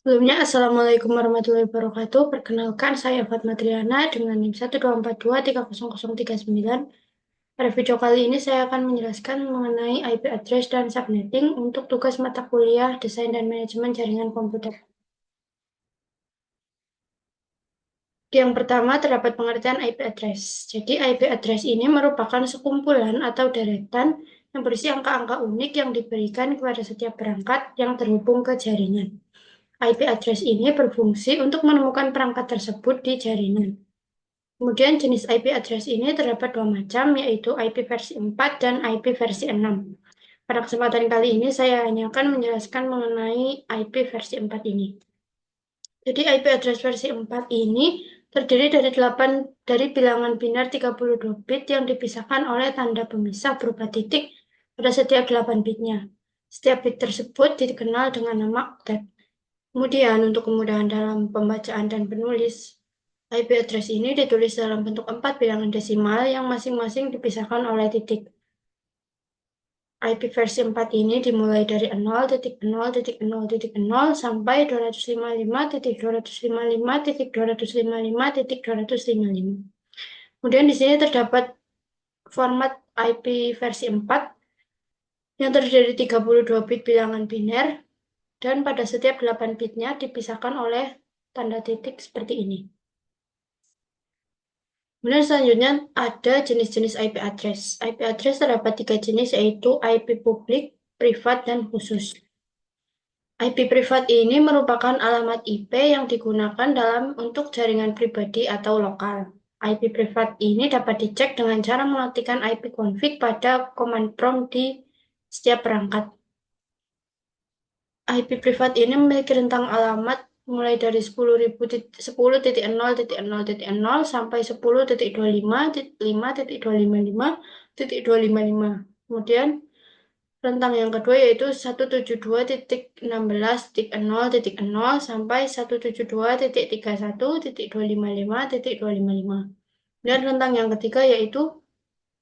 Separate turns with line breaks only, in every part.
Sebelumnya, Assalamualaikum warahmatullahi wabarakatuh. Perkenalkan, saya Fatma Triana dengan NIM 124230039. Pada video kali ini saya akan menjelaskan mengenai IP address dan subnetting untuk tugas mata kuliah Desain dan Manajemen Jaringan Komputer. Yang pertama, terdapat pengertian IP address. Jadi, IP address ini merupakan sekumpulan atau deretan yang berisi angka-angka unik yang diberikan kepada setiap perangkat yang terhubung ke jaringan. IP address ini berfungsi untuk menemukan perangkat tersebut di jaringan. Kemudian jenis IP address ini terdapat dua macam, yaitu IP versi 4 dan IP versi 6. Pada kesempatan kali ini saya hanya akan menjelaskan mengenai IP versi 4 ini. Jadi IP address versi 4 ini terdiri dari bilangan biner 32 bit yang dipisahkan oleh tanda pemisah berupa titik pada setiap 8 bitnya. Setiap bit tersebut dikenal dengan nama oktet. Kemudian untuk kemudahan dalam pembacaan dan penulis, IP address ini ditulis dalam bentuk 4 bilangan desimal yang masing-masing dipisahkan oleh titik. IP versi 4 ini dimulai dari 0.0.0.0 sampai 255.255.255.255. Kemudian di sini terdapat format IP versi 4 yang terdiri dari 32 bit bilangan biner dan pada setiap 8 bitnya dipisahkan oleh tanda titik seperti ini. Kemudian selanjutnya ada jenis-jenis IP address. IP address terdapat 3 jenis, yaitu IP publik, privat, dan khusus. IP privat ini merupakan alamat IP yang digunakan untuk jaringan pribadi atau lokal. IP privat ini dapat dicek dengan cara mengaktifkan IP config pada command prompt di setiap perangkat. IP privat ini memiliki rentang alamat mulai dari 10.0.0.0 sampai 10.25.5.255.255. Kemudian rentang yang kedua yaitu 172.16.0.0 sampai 172.31.255.255. Dan rentang yang ketiga yaitu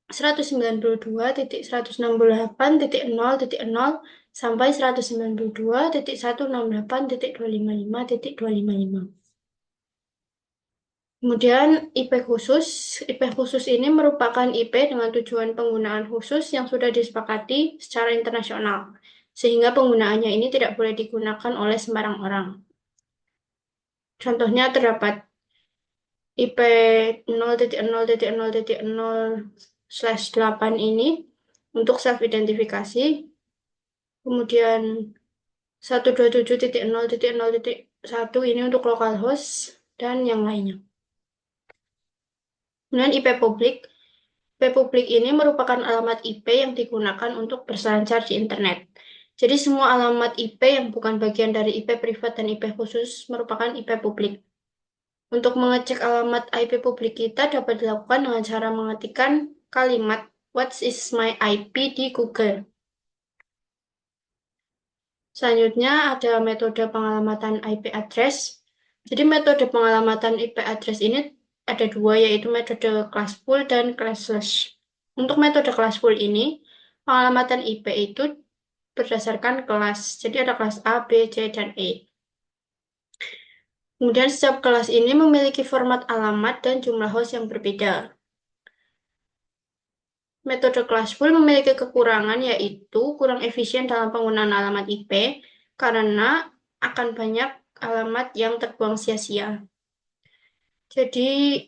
192.168.0.0 sampai 192.168.255.255. Kemudian IP khusus ini merupakan IP dengan tujuan penggunaan khusus yang sudah disepakati secara internasional, sehingga penggunaannya ini tidak boleh digunakan oleh sembarang orang. Contohnya terdapat IP 0.0.0.0/8 ini untuk self-identifikasi, kemudian 127.0.0.1 ini untuk localhost, dan yang lainnya. Kemudian IP publik ini merupakan alamat IP yang digunakan untuk berselancar di internet. Jadi semua alamat IP yang bukan bagian dari IP privat dan IP khusus merupakan IP publik. Untuk mengecek alamat IP publik kita dapat dilakukan dengan cara mengetikkan kalimat "What is my IP" di Google. Selanjutnya ada metode pengalamatan IP address. Jadi metode pengalamatan IP address ini ada dua, yaitu metode classful dan classless. Untuk metode classful ini, pengalamatan IP itu berdasarkan kelas. Jadi ada kelas A, B, C, dan E. Kemudian setiap kelas ini memiliki format alamat dan jumlah host yang berbeda. Metode classful memiliki kekurangan, yaitu kurang efisien dalam penggunaan alamat IP karena akan banyak alamat yang terbuang sia-sia. Jadi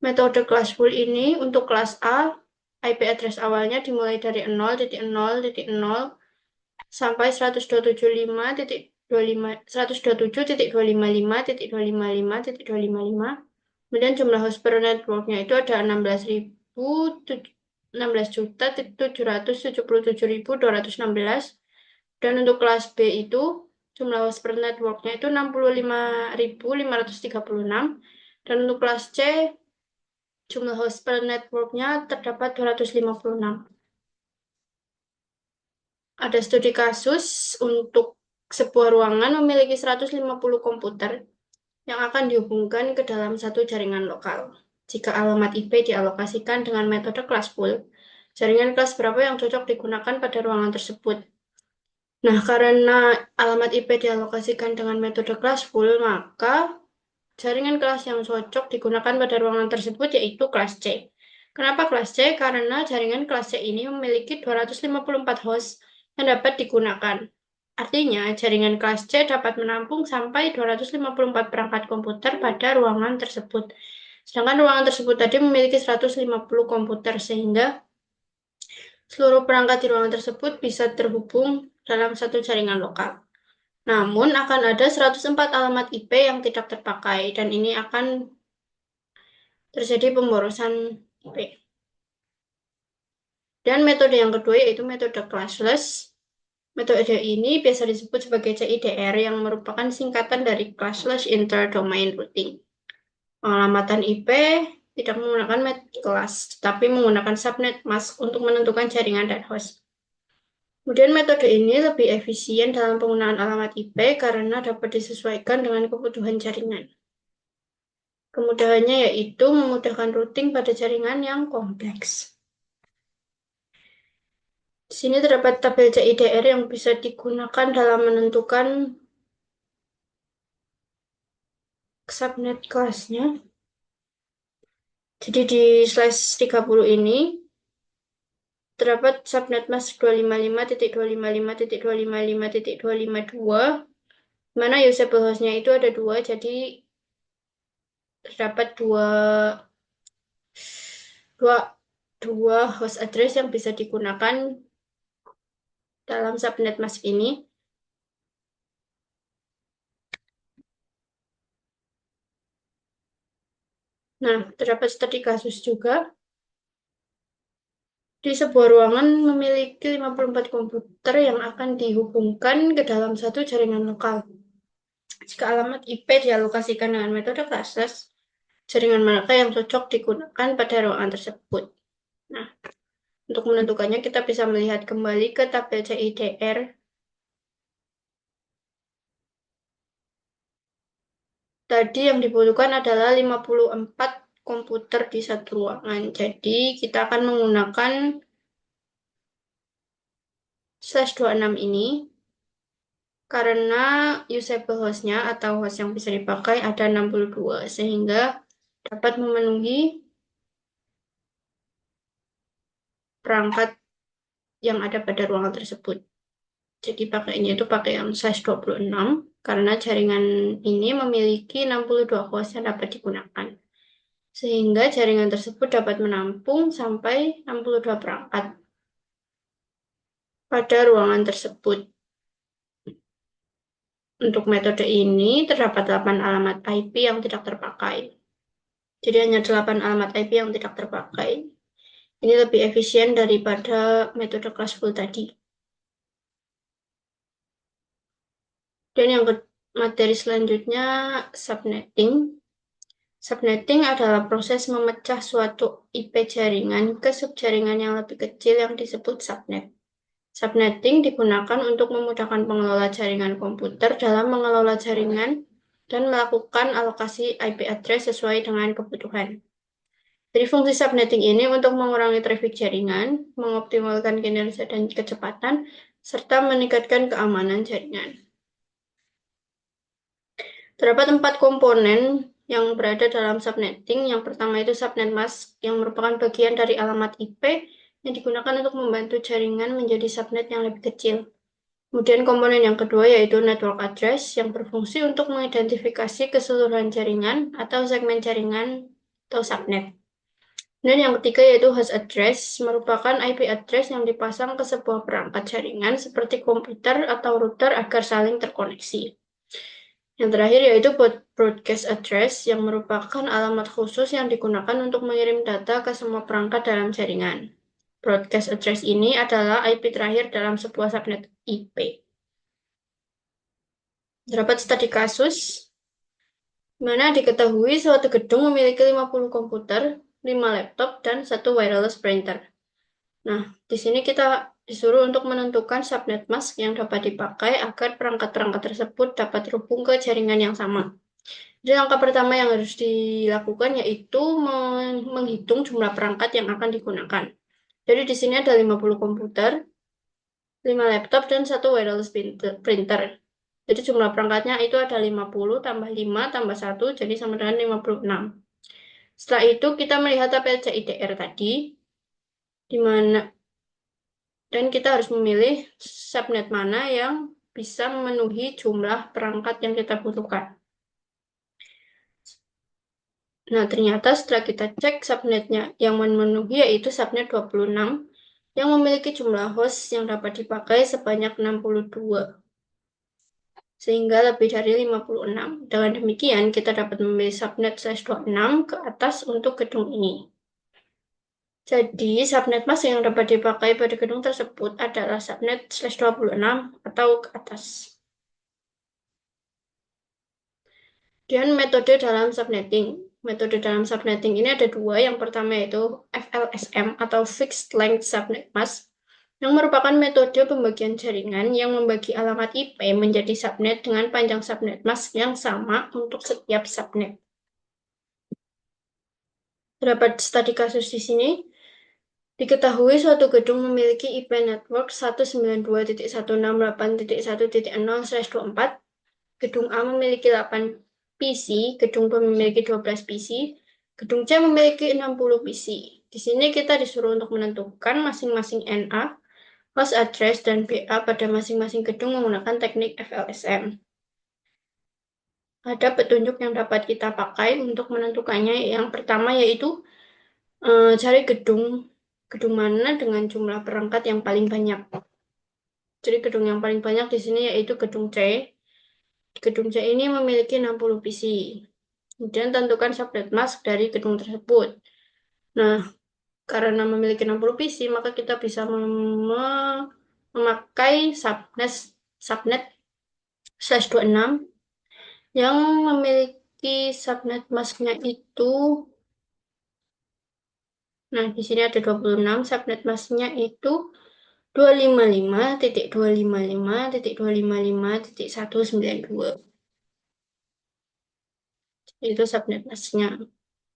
metode classful ini untuk kelas A, IP address awalnya dimulai dari 0.0.0 sampai 127.255.255.255. Kemudian jumlah host per networknya itu ada 16.777.216. Dan untuk kelas B itu jumlah host per networknya itu 65.536. Dan untuk kelas C jumlah host per networknya terdapat 256. Ada studi kasus untuk sebuah ruangan memiliki 150 komputer yang akan dihubungkan ke dalam satu jaringan lokal. Jika alamat IP dialokasikan dengan metode classful, jaringan kelas berapa yang cocok digunakan pada ruangan tersebut? Nah, karena alamat IP dialokasikan dengan metode kelas full, maka jaringan kelas yang cocok digunakan pada ruangan tersebut yaitu kelas C. Kenapa kelas C? Karena jaringan kelas C ini memiliki 254 host yang dapat digunakan. Artinya, jaringan kelas C dapat menampung sampai 254 perangkat komputer pada ruangan tersebut. Sedangkan ruangan tersebut tadi memiliki 150 komputer, sehingga seluruh perangkat di ruangan tersebut bisa terhubung dalam satu jaringan lokal. Namun, akan ada 104 alamat IP yang tidak terpakai, dan ini akan terjadi pemborosan IP. Dan metode yang kedua yaitu metode clashless. Metode ini biasa disebut sebagai CIDR yang merupakan singkatan dari clashless interdomain routing. Pengalamatan IP tidak menggunakan class, tetapi menggunakan subnet mask untuk menentukan jaringan dan host. Kemudian metode ini lebih efisien dalam penggunaan alamat IP karena dapat disesuaikan dengan kebutuhan jaringan. Kemudahannya yaitu memudahkan routing pada jaringan yang kompleks. Di sini terdapat tabel CIDR yang bisa digunakan dalam menentukan subnet kelasnya. Jadi di slash 30 ini terdapat subnet mask 255.255.255.252, mana usable hostnya itu ada 2, jadi terdapat dua, dua host address yang bisa digunakan dalam subnet mask ini. Nah, terdapat studi kasus juga. Di sebuah ruangan memiliki 54 komputer yang akan dihubungkan ke dalam satu jaringan lokal. Jika alamat IP dialokasikan dengan metode classless, jaringan mana yang cocok digunakan pada ruangan tersebut. Nah, untuk menentukannya kita bisa melihat kembali ke tabel CIDR. Tadi yang dibutuhkan adalah 54 komputer di satu ruangan. Jadi kita akan menggunakan /26 ini karena usable hostnya atau host yang bisa dipakai ada 62, sehingga dapat memenuhi perangkat yang ada pada ruangan tersebut. Jadi pakainya itu pakai yang size 26 karena jaringan ini memiliki 62 host yang dapat digunakan. Sehingga jaringan tersebut dapat menampung sampai 62 perangkat pada ruangan tersebut. Untuk metode ini terdapat 8 alamat IP yang tidak terpakai. Jadi hanya 8 alamat IP yang tidak terpakai. Ini lebih efisien daripada metode classful tadi. Dan yang materi selanjutnya subnetting. Subnetting adalah proses memecah suatu IP jaringan ke subjaringan yang lebih kecil yang disebut subnet. Subnetting digunakan untuk memudahkan pengelola jaringan komputer dalam mengelola jaringan dan melakukan alokasi IP address sesuai dengan kebutuhan. Jadi fungsi subnetting ini untuk mengurangi traffic jaringan, mengoptimalkan kinerja dan kecepatan, serta meningkatkan keamanan jaringan. Terdapat 4 komponen yang berada dalam subnetting. Yang pertama itu subnet mask, yang merupakan bagian dari alamat IP yang digunakan untuk membantu jaringan menjadi subnet yang lebih kecil. Kemudian komponen yang kedua yaitu network address, yang berfungsi untuk mengidentifikasi keseluruhan jaringan atau segmen jaringan atau subnet. Dan yang ketiga yaitu host address, merupakan IP address yang dipasang ke sebuah perangkat jaringan seperti komputer atau router agar saling terkoneksi. Yang terakhir yaitu broadcast address, yang merupakan alamat khusus yang digunakan untuk mengirim data ke semua perangkat dalam jaringan. Broadcast address ini adalah IP terakhir dalam sebuah subnet IP. Terdapat studi kasus, mana diketahui suatu gedung memiliki 50 komputer, 5 laptop, dan 1 wireless printer. Nah, di sini kita disuruh untuk menentukan subnet mask yang dapat dipakai agar perangkat-perangkat tersebut dapat terhubung ke jaringan yang sama. Jadi langkah pertama yang harus dilakukan yaitu menghitung jumlah perangkat yang akan digunakan. Jadi di sini ada 50 komputer. 5 laptop, dan 1 wireless printer. Jadi jumlah perangkatnya itu ada 50 tambah 5 tambah 1, jadi sama dengan 56. Setelah itu kita melihat tabel CIDR tadi, di mana dan kita harus memilih subnet mana yang bisa memenuhi jumlah perangkat yang kita butuhkan. Nah, ternyata setelah kita cek subnetnya yang memenuhi yaitu subnet 26 yang memiliki jumlah host yang dapat dipakai sebanyak 62, sehingga lebih dari 56. Dengan demikian, kita dapat memilih subnet /26 ke atas untuk gedung ini. Jadi, subnet mask yang dapat dipakai pada gedung tersebut adalah subnet /26 atau ke atas. Dan metode dalam subnetting. Metode dalam subnetting ini ada dua. Yang pertama yaitu FLSM atau Fixed Length Subnet Mask, yang merupakan metode pembagian jaringan yang membagi alamat IP menjadi subnet dengan panjang subnet mask yang sama untuk setiap subnet. Terdapat studi kasus di sini. Diketahui suatu gedung memiliki IP network 192.168.1.0/24. Gedung A memiliki 8 PC, gedung B memiliki 12 PC, gedung C memiliki 60 PC. Di sini kita disuruh untuk menentukan masing-masing NA, host address, dan BA pada masing-masing gedung menggunakan teknik FLSM. Ada petunjuk yang dapat kita pakai untuk menentukannya. Yang pertama yaitu cari gedung mana dengan jumlah perangkat yang paling banyak. Jadi gedung yang paling banyak di sini yaitu gedung C. Gedung C ini memiliki 60 PC. Kemudian tentukan subnet mask dari gedung tersebut. Nah, karena memiliki 60 PC, maka kita bisa memakai subnet /26 yang memiliki subnet masknya itu. Nah, di sini ada 26, subnet masknya itu 255.255.255.192. Itu subnet masknya.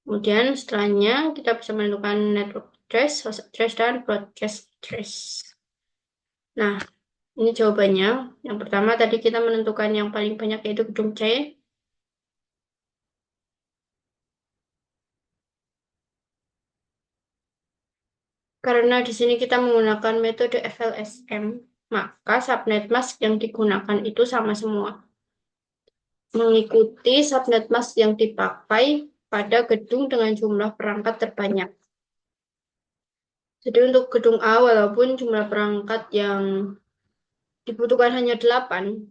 Kemudian setelahnya kita bisa menentukan network address, host address, dan broadcast address. Nah, ini jawabannya. Yang pertama tadi kita menentukan yang paling banyak yaitu gedung C. Karena di sini kita menggunakan metode FLSM, maka subnet mask yang digunakan itu sama semua. Mengikuti subnet mask yang dipakai pada gedung dengan jumlah perangkat terbanyak. Jadi untuk gedung A, walaupun jumlah perangkat yang dibutuhkan hanya 8,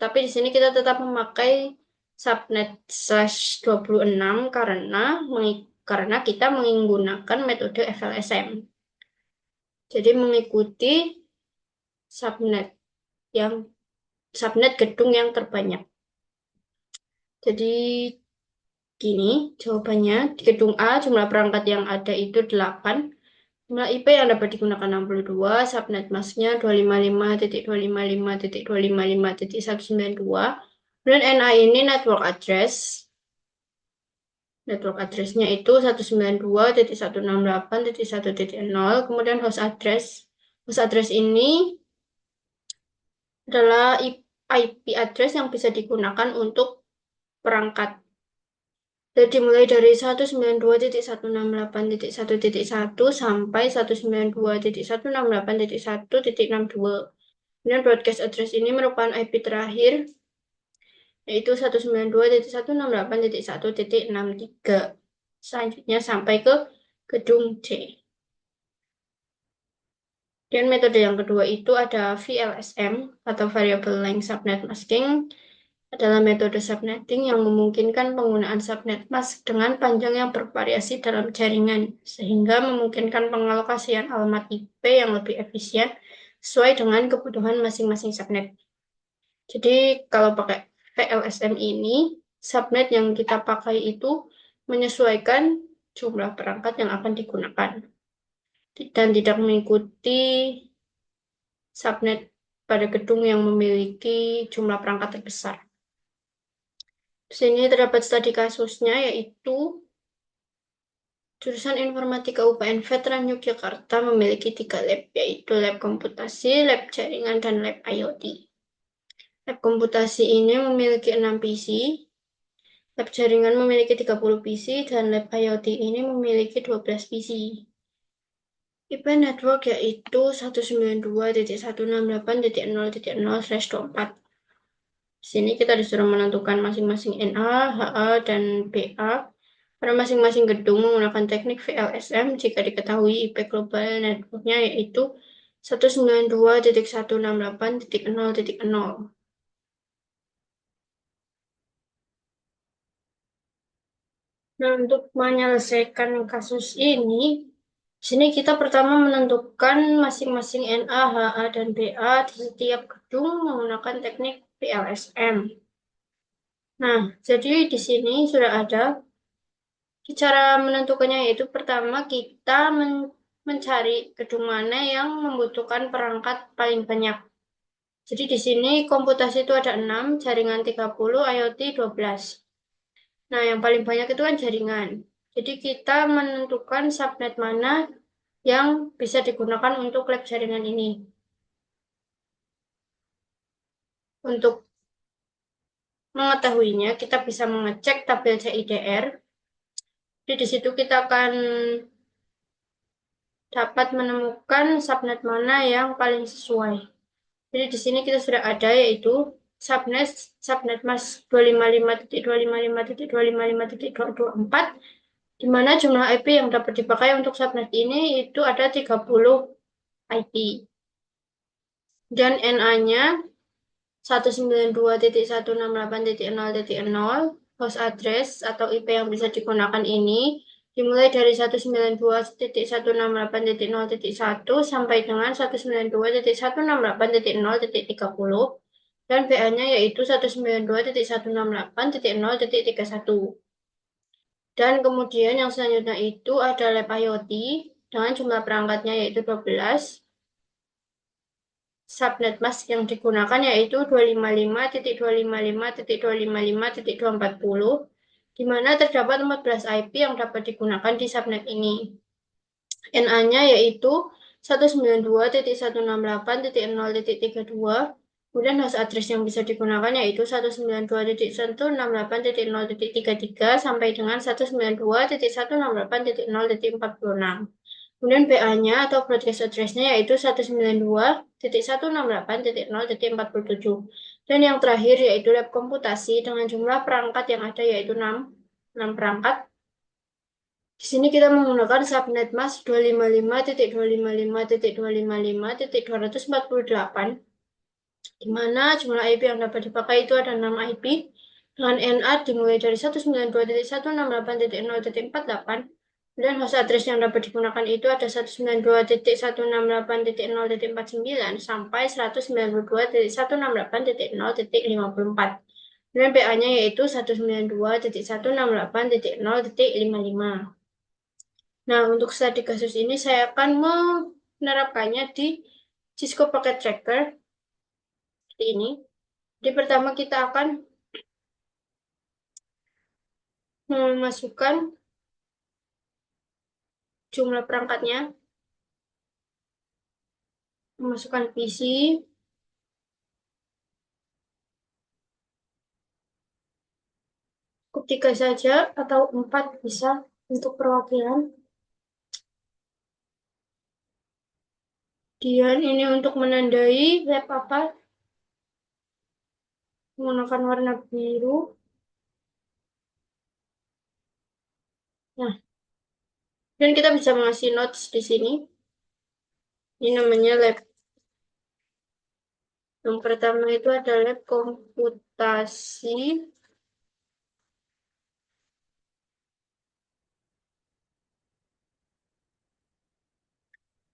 tapi di sini kita tetap memakai subnet /26 karena kita menggunakan metode FLSM. Jadi mengikuti subnet gedung yang terbanyak. Jadi gini jawabannya. Di gedung A jumlah perangkat yang ada itu 8. Jumlah IP yang dapat digunakan 62, subnet masknya 255.255.255.192. Dan NA ini network address. Network address-nya itu 192.168.1.0. Kemudian host address. Host address ini adalah IP address yang bisa digunakan untuk perangkat. Jadi mulai dari 192.168.1.1 sampai 192.168.1.62. Kemudian broadcast address ini merupakan IP terakhir, yaitu 192.168.1.63. Selanjutnya sampai ke gedung C. Dan metode yang kedua itu ada VLSM atau Variable Length Subnet Masking. Adalah metode subnetting yang memungkinkan penggunaan subnet mask dengan panjang yang bervariasi dalam jaringan, sehingga memungkinkan pengalokasian alamat IP yang lebih efisien sesuai dengan kebutuhan masing-masing subnet. Jadi kalau pakai VLSM ini, subnet yang kita pakai itu menyesuaikan jumlah perangkat yang akan digunakan dan tidak mengikuti subnet pada gedung yang memiliki jumlah perangkat terbesar. Di sini terdapat studi kasusnya, yaitu Jurusan Informatika UPN Veteran Yogyakarta memiliki 3 lab, yaitu lab komputasi, lab jaringan, dan lab IoT. Lab komputasi ini memiliki 6 PC, lab jaringan memiliki 30 PC, dan lab IoT ini memiliki 12 PC. IP network yaitu 192.168.0.0/24. Di sini kita disuruh menentukan masing-masing NA, HA, dan BA. Pada masing-masing gedung menggunakan teknik VLSM jika diketahui IP global networknya yaitu 192.168.0.0. Nah, untuk menyelesaikan kasus ini, di sini kita pertama menentukan masing-masing NA, HA, dan BA di setiap gedung menggunakan teknik VLSM. Nah, jadi di sini sudah ada. Cara menentukannya yaitu pertama kita mencari gedung mana yang membutuhkan perangkat paling banyak. Jadi di sini komputasi itu ada 6, jaringan 30, IoT 12. Nah, yang paling banyak itu kan jaringan. Jadi kita menentukan subnet mana yang bisa digunakan untuk lab jaringan ini. Untuk mengetahuinya, kita bisa mengecek tabel CIDR. Jadi di situ kita akan dapat menemukan subnet mana yang paling sesuai. Jadi di sini kita sudah ada yaitu subnet subnet mas 255.255.255.224 di mana jumlah IP yang dapat dipakai untuk subnet ini itu ada 30 IP. Dan NA-nya 192.168.0.0 host address atau IP yang bisa digunakan ini dimulai dari 192.168.0.1 sampai dengan 192.168.0.30 dan BA-nya yaitu 192.168.0.31. Dan kemudian yang selanjutnya itu ada lab IoT dengan jumlah perangkatnya yaitu 12. Subnet mask yang digunakan yaitu 255.255.255.240, di mana terdapat 14 IP yang dapat digunakan di subnet ini. NA-nya yaitu 192.168.0.32, kemudian host address yang bisa digunakan yaitu 192.168.0.33 sampai dengan 192.168.0.46. Kemudian BA-nya atau broadcast address-nya yaitu 192.168.0.47. Dan yang terakhir yaitu lab komputasi dengan jumlah perangkat yang ada yaitu 6 perangkat. Di sini kita menggunakan subnet mask 255.255.255.248, di mana jumlah IP yang dapat dipakai itu ada 6 IP dengan NA dimulai dari 192.168.0.48. Dan host address yang dapat digunakan itu ada 192.168.0.49 sampai 192.168.0.54. Dan PA-nya yaitu 192.168.0.55. Nah, untuk studi kasus ini saya akan menerapkannya di Cisco Packet Tracker seperti ini. Jadi pertama kita akan memasukkan jumlah perangkatnya, memasukkan PC, cukup 3 saja atau 4 bisa untuk perwakilan. Kemudian ini untuk menandai lab apa, menggunakan warna biru. Nah, dan kita bisa mengasih notes di sini. Ini namanya lab. Yang pertama itu ada lab komputasi.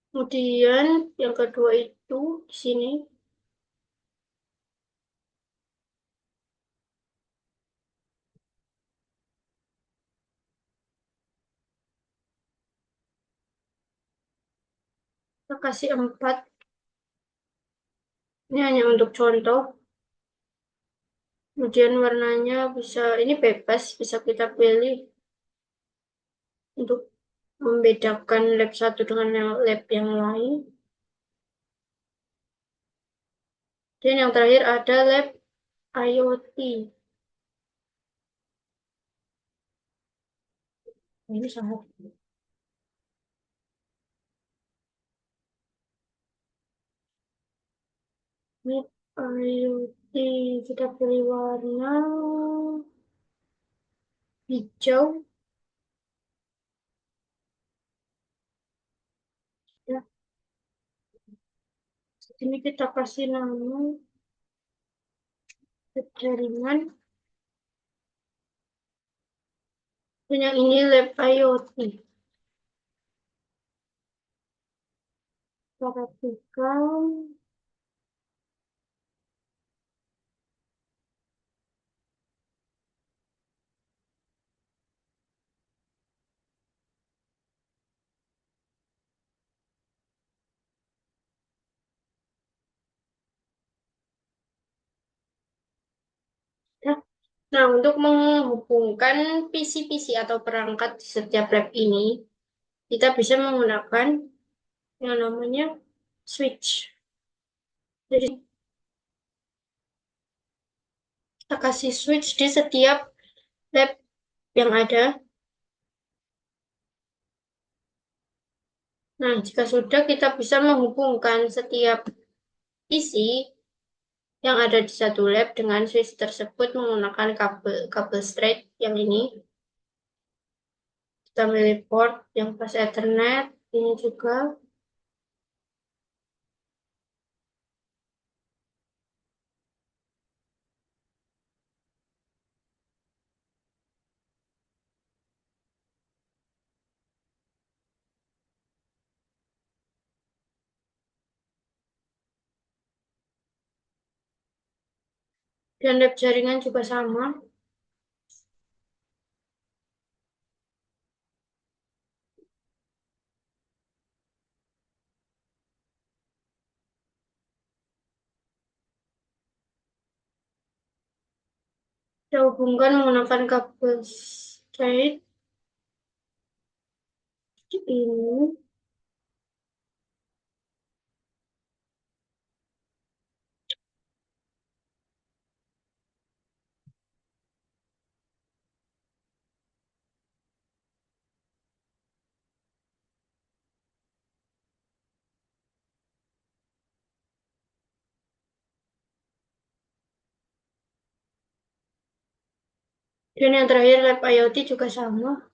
Kemudian yang kedua itu di sini. Kita kasih 4. Ini hanya untuk contoh. Kemudian warnanya bisa, ini bebas, bisa kita pilih untuk membedakan lab satu dengan lab yang lain. Dan yang terakhir ada lab IoT. Ini sangat. Lab IoT kita pilih warna hijau. Ya, ini kita kasih nama lab jaringan. Dan yang ini lab IoT. Kita rapikan. Ya. Nah, untuk menghubungkan PC-PC atau perangkat di setiap lab ini, kita bisa menggunakan yang namanya switch. Jadi, kita kasih switch di setiap lab yang ada. Nah, jika sudah, kita bisa menghubungkan setiap PC yang ada di satu lab dengan switch tersebut menggunakan kabel straight yang ini. Kita pilih port yang pas Ethernet, ini juga. Dan lab jaringan juga sama. Kita hubungkan menggunakan kabel straight ini. Dan yang terakhir lab IoT juga sama.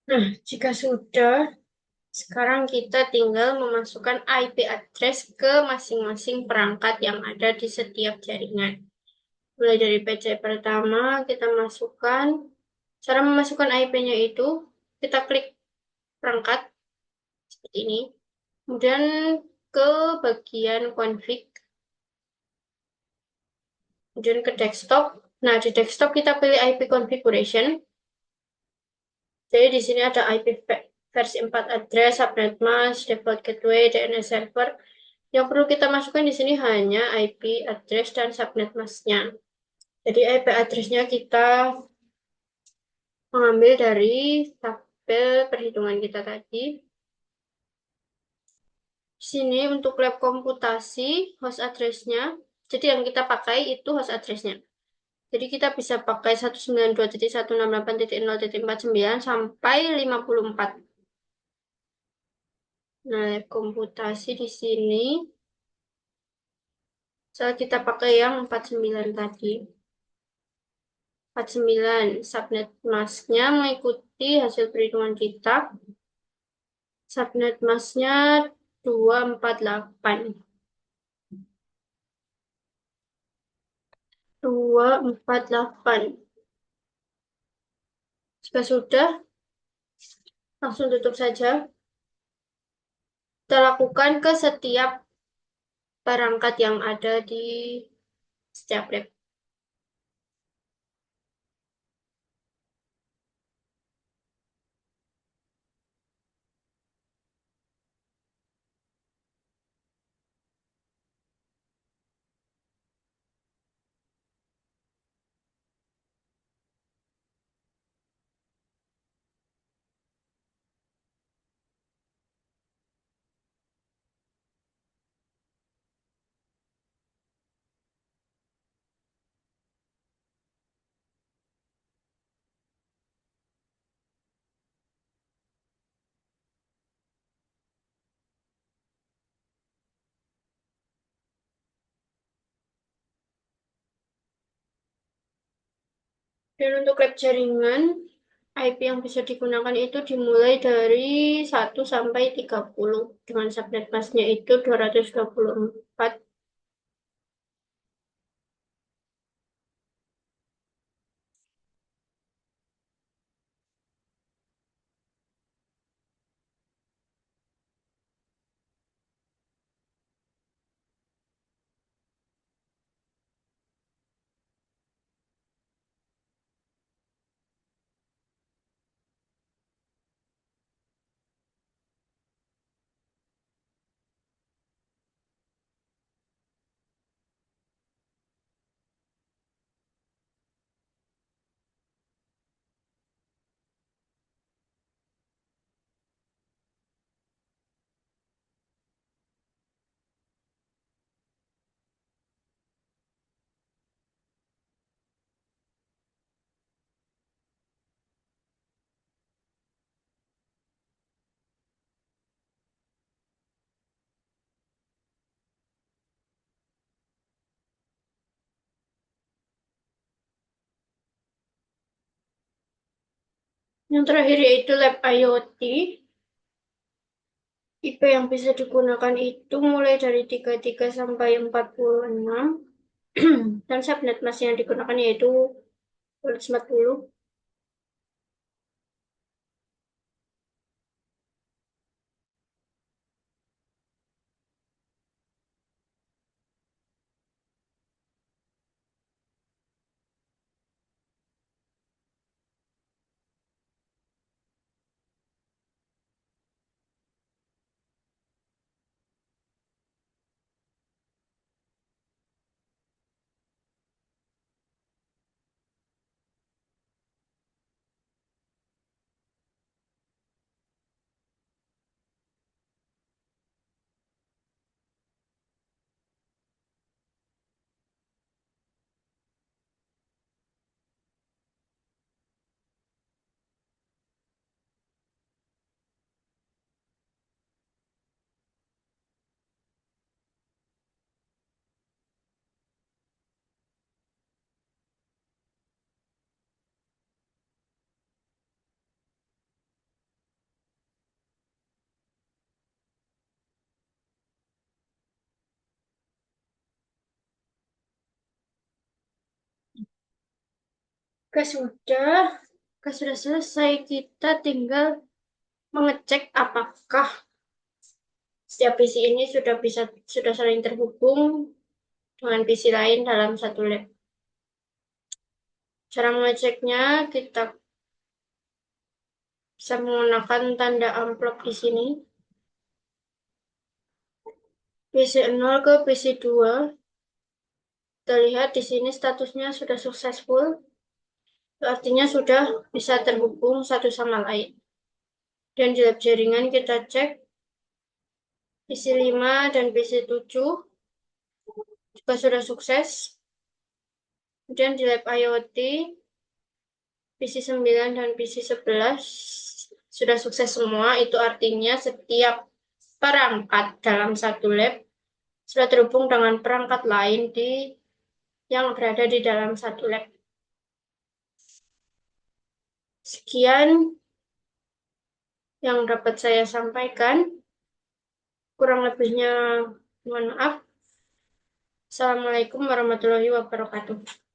Nah, jika sudah, sekarang kita tinggal memasukkan IP address ke masing-masing perangkat yang ada di setiap jaringan. Mulai dari PC pertama, kita masukkan. Cara memasukkan IP-nya itu, kita klik perangkat seperti ini. Kemudian ke bagian config, kemudian ke desktop. Nah, di desktop kita pilih IP configuration. Jadi di sini ada IP versi 4 address, subnet mask, default gateway, DNS server. Yang perlu kita masukkan di sini hanya IP address dan subnet masknya. Jadi IP addressnya kita mengambil dari tabel perhitungan kita tadi. Di sini untuk lab komputasi, host addressnya. Jadi yang kita pakai itu host addressnya. Jadi kita bisa pakai 192.168.0.49 sampai 54. Nah, lab komputasi di sini saat kita pakai yang 49 tadi. 49 subnet masknya mengikuti hasil perhitungan kita. Subnet masknya 248. 248. Jika sudah, langsung tutup saja. Kita lakukan ke setiap perangkat yang ada di setiap lab. Dan untuk lab jaringan, IP yang bisa digunakan itu dimulai dari 1 sampai 30 dengan subnet masknya itu 224. Yang terakhir yaitu lab IoT. IP yang bisa digunakan itu mulai dari 33 sampai 46 dan subnet mask yang digunakan yaitu 240. Oke, sudah selesai. Kita tinggal mengecek apakah setiap PC ini sudah saling terhubung dengan PC lain dalam satu lab. Cara mengeceknya kita bisa menggunakan tanda amplop di sini. PC 0 ke PC 2. Kita lihat di sini statusnya sudah successful. Artinya sudah bisa terhubung satu sama lain. Dan di lab jaringan kita cek PC 5 dan PC 7 juga sudah sukses. Kemudian di lab IoT PC 9 dan PC 11 sudah sukses semua. Itu artinya setiap perangkat dalam satu lab sudah terhubung dengan perangkat lain yang berada di dalam satu lab. Sekian yang dapat saya sampaikan. Kurang lebihnya mohon maaf. Assalamualaikum warahmatullahi wabarakatuh.